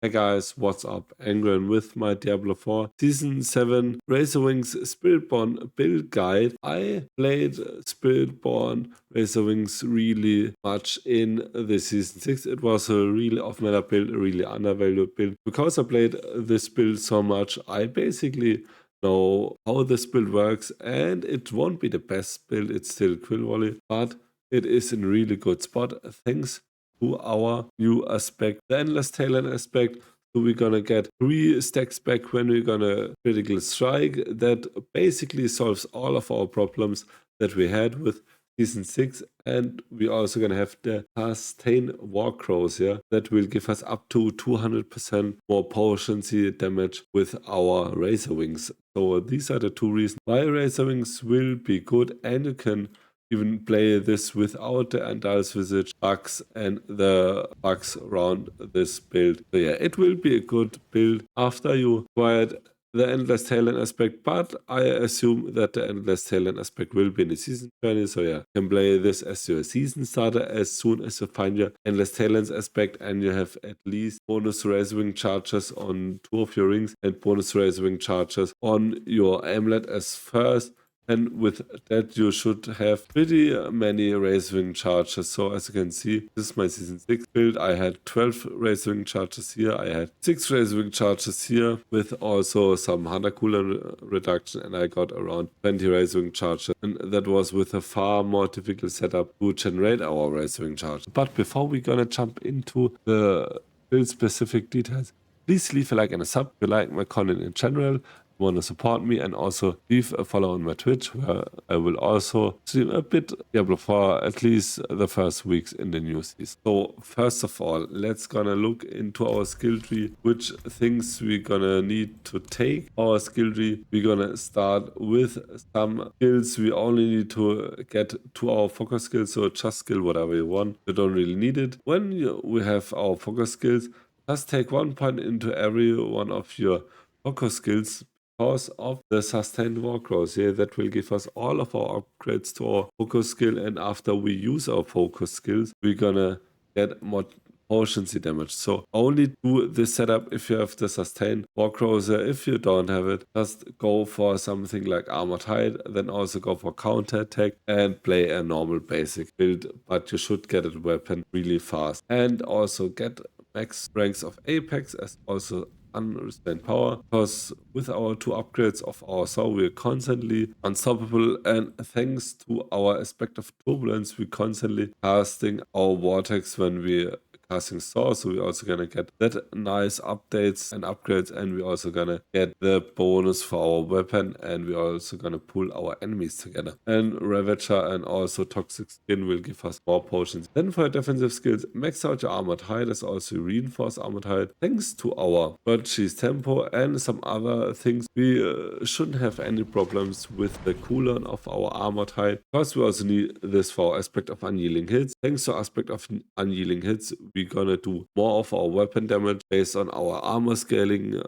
Hey guys, what's up? Angren with my Diablo 4 Season 7 Razorwings Spiritborn build guide. I played Spiritborn Razorwings really much in the Season 6. It was a really off-meta build, a really undervalued build. Because I played this build so much, I basically know how this build works, and it won't be the best build. It's still Quill Volley, but it is in a really good spot thanks to our new aspect, the Endless Talent aspect. So we're gonna get 3 stacks back when we're gonna critical strike. That basically solves all of our problems that we had with Season 6, and we're also gonna have the Sustain Warcrows here that will give us up to 200% more potency damage with our Razor Wings. So these are the 2 reasons why Razor Wings will be good, and you can even play this without the Andile's Visage bugs and the bugs around this build. So yeah, it will be a good build after you acquired the Endless Talent aspect, but I assume that the Endless Talent aspect will be in the season journey. So yeah, you can play this as your season starter as soon as you find your Endless Talents aspect and you have at least bonus Razorwing charges on 2 of your rings and bonus Razorwing charges on your amulet as first. And with that, you should have pretty many Razorwing charges. So as you can see, this is my Season 6 build. I had 12 Razorwing charges here. I had 6 Razorwing charges here with also some Hunter cooldown reduction. And I got around 20 Razorwing charges. And that was with a far more difficult setup to generate our Razorwing charges. But before we're gonna jump into the build specific details, please leave a like and a sub if you like my content in general, want to support me, and also leave a follow on my Twitch, where I will also stream a bit Diablo 4 at least the first weeks in the new season. So first of all, let's gonna look into our skill tree, which things we're gonna need to take our skill tree. We're gonna start with some skills we only need to get to our focus skills, so just skill whatever you want. You don't really need it. When we have our focus skills, just take 1 point into every one of your focus skills because of the sustained warcrows here. That will give us all of our upgrades to our focus skill, and after we use our focus skills, we're gonna get more potency damage. So only do this setup if you have the sustained warcrows. If you don't have it, just go for something like Armored Hide, then also go for counter attack and play a normal basic build, but you should get a weapon really fast and also get max ranks of Apex as also unrestrained power, because with our 2 upgrades of our Saw, we're constantly unstoppable, and thanks to our aspect of turbulence, we're constantly casting our vortex when we casting Saw. So we're also gonna get that nice updates and upgrades, and we're also gonna get the bonus for our weapon, and we're also gonna pull our enemies together. And Ravager and also Toxic Skin will give us more potions. Then for defensive skills, max out your Armored Hide as also reinforce Armored Hide. Thanks to our Cheese Tempo and some other things, we shouldn't have any problems with the cooldown of our Armored Hide, because we also need this for our aspect of unyielding hits. Thanks to aspect of unyielding hits, we're gonna do more of our weapon damage based on our armor scaling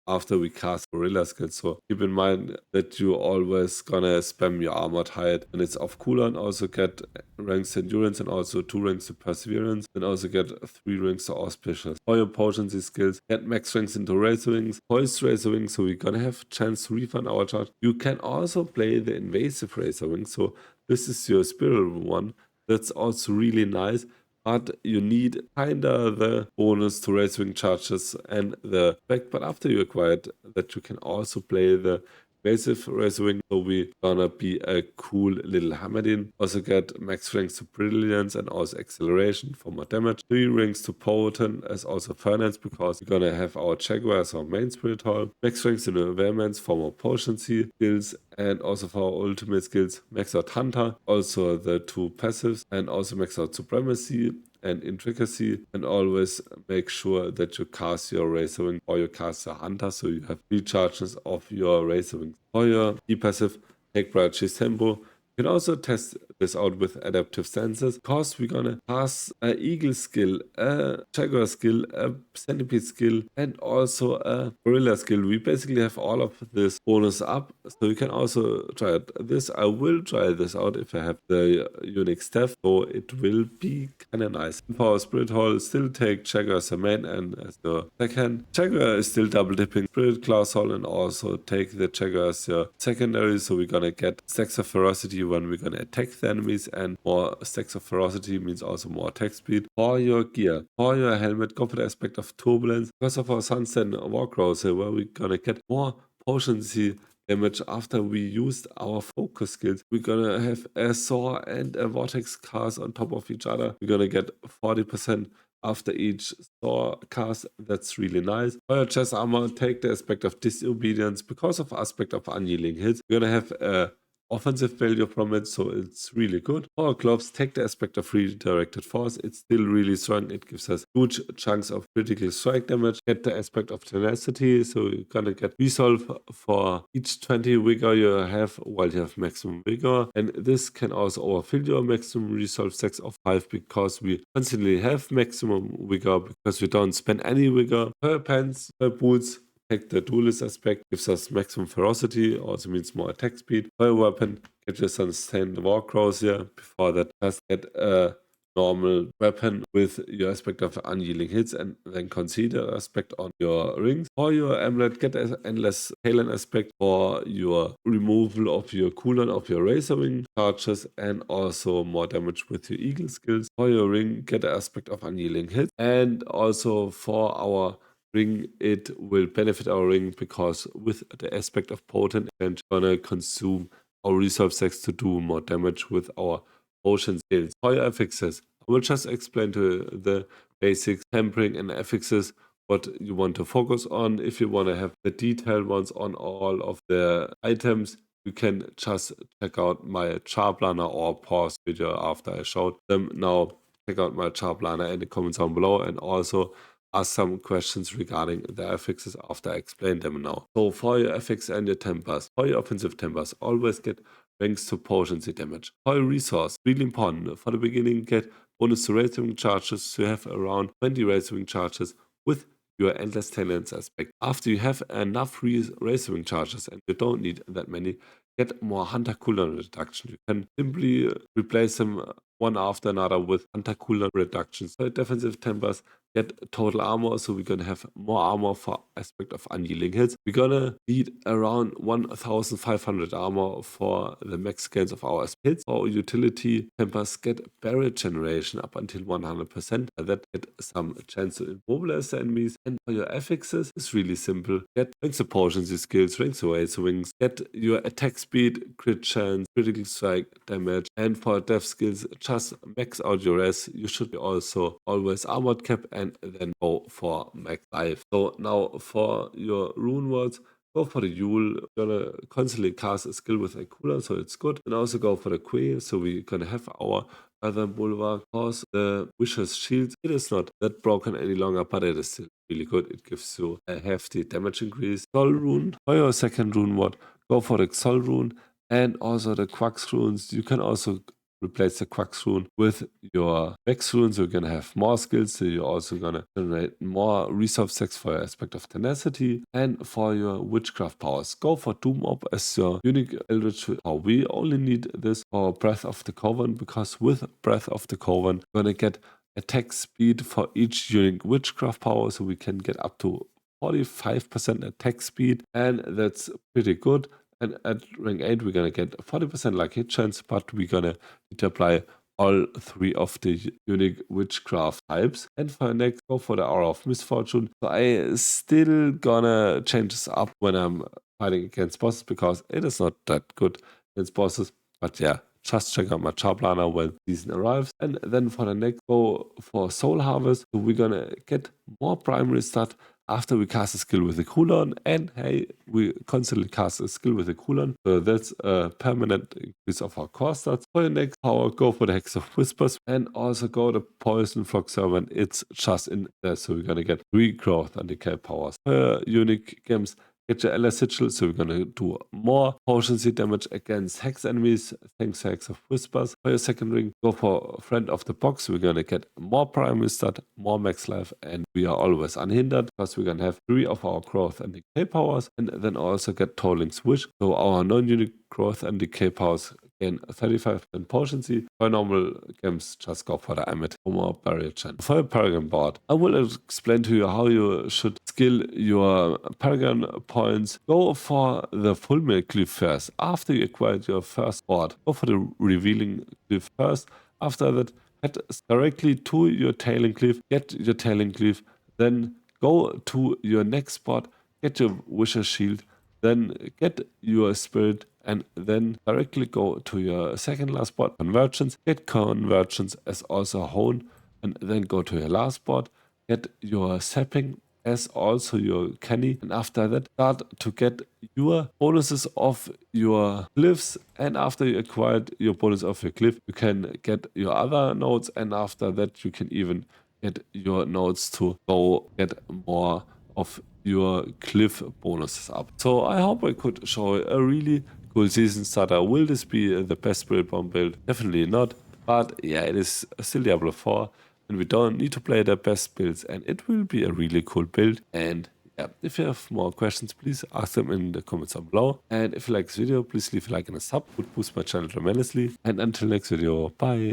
after we cast Gorilla skills. So keep in mind that you always gonna spam your Armored Hide and it's off cooldown. Also get ranks to Endurance and also 2 ranks to Perseverance, and also get 3 ranks to Auspicious. For your potency skills, get max ranks into Razorwings, Poised Razorwings, so we're gonna have a chance to refund our charge. You can also play the Invasive Razorwing, so this is your spiritual one. That's also really nice, but you need kinda the bonus to Razorwing charges and the back. But after you acquired that, you can also play the Invasive Razorwing, so we're gonna be a cool little Hammerdin. Also get max ranks to Brilliance and also Acceleration for more damage. 3 ranks to Potent as also Furnace, because we're gonna have our Jaguar as our main spirit hall. Max ranks to the Wehrmans for more potency skills, and also for our ultimate skills, max out Hunter, also the 2 passives, and also max out Supremacy and Intricacy, and always make sure that you cast your Razorwing or you cast your Hunter, so you have 3 charges of your Razorwing. For your E passive, take Cheese Tempo. You can also test this out with adaptive senses, because we're gonna pass a eagle skill, a jaguar skill, a centipede skill, and also a gorilla skill. We basically have all of this bonus up, so you can also try this. I will try this out if I have the unique staff, so it will be kind of nice. For our spirit hall, still take jaguar as a main and as your second. Jaguar is still double dipping spirit class hall, and also take the jaguar as your secondary, so we're gonna get stacks of ferocity when we're gonna attack the enemies, and more stacks of ferocity means also more attack speed. For your gear, for your helmet, go for the aspect of turbulence, because of our sunset warcrow, where we're gonna get more potency damage after we used our focus skills. We're gonna have a saw and a vortex cast on top of each other. We're gonna get 40% after each saw cast. That's really nice. For your chest armor, take the aspect of disobedience, because of aspect of unyielding hits. We're gonna have a offensive value from it, so it's really good. For our gloves, take the aspect of redirected force. It's still really strong. It gives us huge chunks of critical strike damage. Get the aspect of tenacity, so you're gonna get resolve for each 20 vigor you have while you have maximum vigor, and this can also overfill your maximum resolve stacks of 5, because we constantly have maximum vigor because we don't spend any vigor. Per pants, per boots, take the duelist aspect, gives us maximum ferocity, also means more attack speed. For your weapon, get your sustained warcrows here. Before that, just get a normal weapon with your aspect of unyielding hits, and then consider aspect on your rings. For your amulet, get an endless talent aspect for your removal of your cooldown of your razor wing charges, and also more damage with your eagle skills. For your ring, get an aspect of unyielding hits, and also for our ring, it will benefit our ring, because with the aspect of potent, and gonna consume our resolve stacks to do more damage with our potion skills. For your affixes, I will just explain to the basics, tempering and affixes, what you want to focus on. If you want to have the detailed ones on all of the items, you can just check out my char planner or pause video after I showed them. Now check out my char planner in the comments down below, and also ask some questions regarding the affixes after I explain them now. So for your affix and your tempers, for your offensive tempers, always get ranks to potency damage. For your resource, really important. For the beginning, get bonus to razor charges, so you have around 20 razor charges with your endless talents aspect. After you have enough razor charges, and you don't need that many, get more hunter cooldown reduction. You can simply replace them one after another with hunter cooldown reductions. So defensive tempers, get total armor, so we're gonna have more armor for aspect of unyielding hits. We're gonna need around 1500 armor for the max gains of our hits. For utility, tempers get barrier generation up until 100%. That get some chance to immobilize the enemies. And for your affixes, it's really simple. Get ranks of potency skills, ranks of razor wings, get your attack speed, crit chance, critical strike damage, and for death skills, just max out your res. You should be also always armored cap, and then go for max life. So now for your rune words, go for the Yule. We're gonna constantly cast a skill with a cooler, so it's good. And also go for the Quay, so we're gonna have our other bulwark. Cause the Wish's shield, it is not that broken any longer, but it is still really good. It gives you a hefty damage increase. Soul rune, for your second rune word, go for the Soul rune, and also the Quacks runes. You can also replace the Quacks rune with your Vex rune, so you're gonna have more skills, so you're also gonna generate more resolve stacks for your aspect of tenacity. And for your witchcraft powers, go for Doom Orb as your unique eldritch power. We only need this for Breath of the Coven, because with Breath of the Coven, you're gonna get attack speed for each unique witchcraft power, so we can get up to 45% attack speed, and that's pretty good. And at rank 8, we're gonna get 40% like hit chance, but we're gonna need to apply all 3 of the unique witchcraft types. And for next, go for the Aura of Misfortune. So I still gonna change this up when I'm fighting against bosses, because it is not that good against bosses. But yeah, just check out my char planner when season arrives. And then for the next, go for Soul Harvest. So we're gonna get more primary stat after we cast a skill with a cooldown, and hey, we constantly cast a skill with a cooldown, so that's a permanent increase of our core stats. For your next power, go for the Hex of Whispers, and also go the Poison Flock Servant. It's just in there, so we're gonna get regrowth and decay powers. For your unique gems, get your LS sigil, so we're gonna do more potions damage against hex enemies, thanks to Hex of Whispers. For your second ring, go for Friend of the Box, we're gonna get more primary stat, more max life, and we are always unhindered, because we're gonna have 3 of our growth and decay powers, and then also get Tolling Swish, so our non-unique growth and decay powers gain 35% potency. For normal games, just go for the Amit or Barrier Gen. For a Paragon board, I will explain to you how you should skill your Paragon points. Go for the full meal glyph first. After you acquired your first board, go for the revealing glyph first. After that, head directly to your tailing glyph, get your tailing glyph, then go to your next spot, get your Wisher Shield, then get your Spirit, and then directly go to your second last spot, Convergence, get Convergence as also Hone, and then go to your last spot, get your Sapping as also your Canny, and after that start to get your bonuses of your glyphs, and after you acquired your bonus of your glyph, you can get your other nodes, and after that you can even get your nodes to go get more of your glyph bonuses up. So I hope I could show a really cool season starter. Will this be the best Spiritborn build? Definitely not, but yeah, it is still Diablo 4, and we don't need to play the best builds, and it will be a really cool build. And yeah, if you have more questions, please ask them in the comments down below. And if you like this video, please leave a like and a sub, would boost my channel tremendously. And until next video, bye.